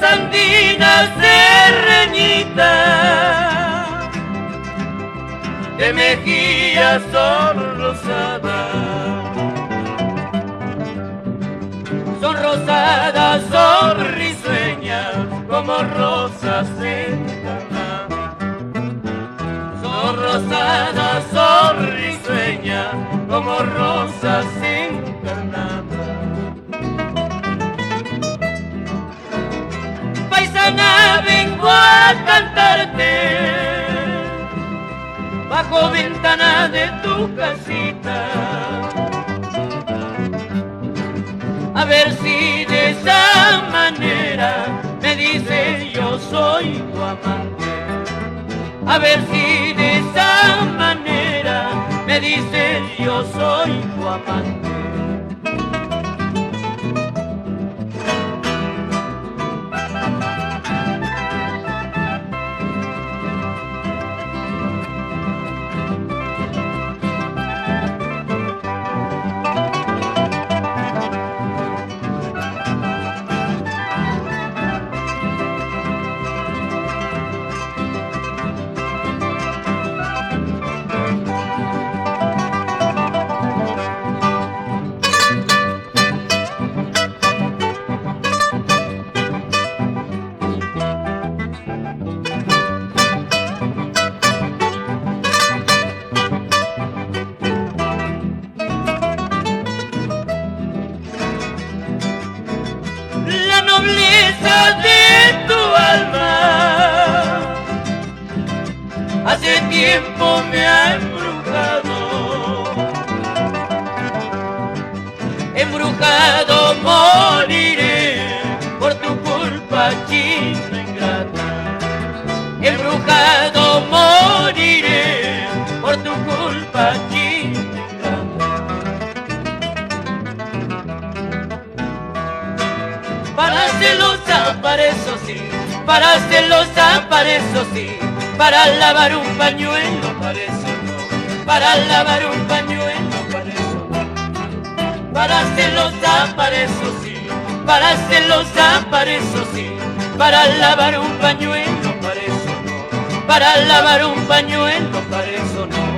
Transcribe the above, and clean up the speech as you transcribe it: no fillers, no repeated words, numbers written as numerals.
las andinas serreñitas de mejillas son rosadas, son risueñas como rosas encarnadas. Son rosadas, son risueñas como rosas encarnadas. Paisana, vengo a cantarte bajo ventana de tu casita, a ver si de esa manera me dices yo soy tu amante. A ver si de esa manera me dices yo soy tu amante. La nobleza de tu alma hace tiempo me ha embrujado. Embrujado moriré por tu culpa, china ingrata. Embrujado moriré por tu culpa, china ingrata. Para celosa, para eso sí, para celosa, para eso sí, para lavar un pañuelo, para eso no, para lavar un pañuelo, para eso no. Para celosa, para eso sí, para celosa, para eso sí, para lavar un pañuelo, para eso no, para lavar un pañuelo, para eso no.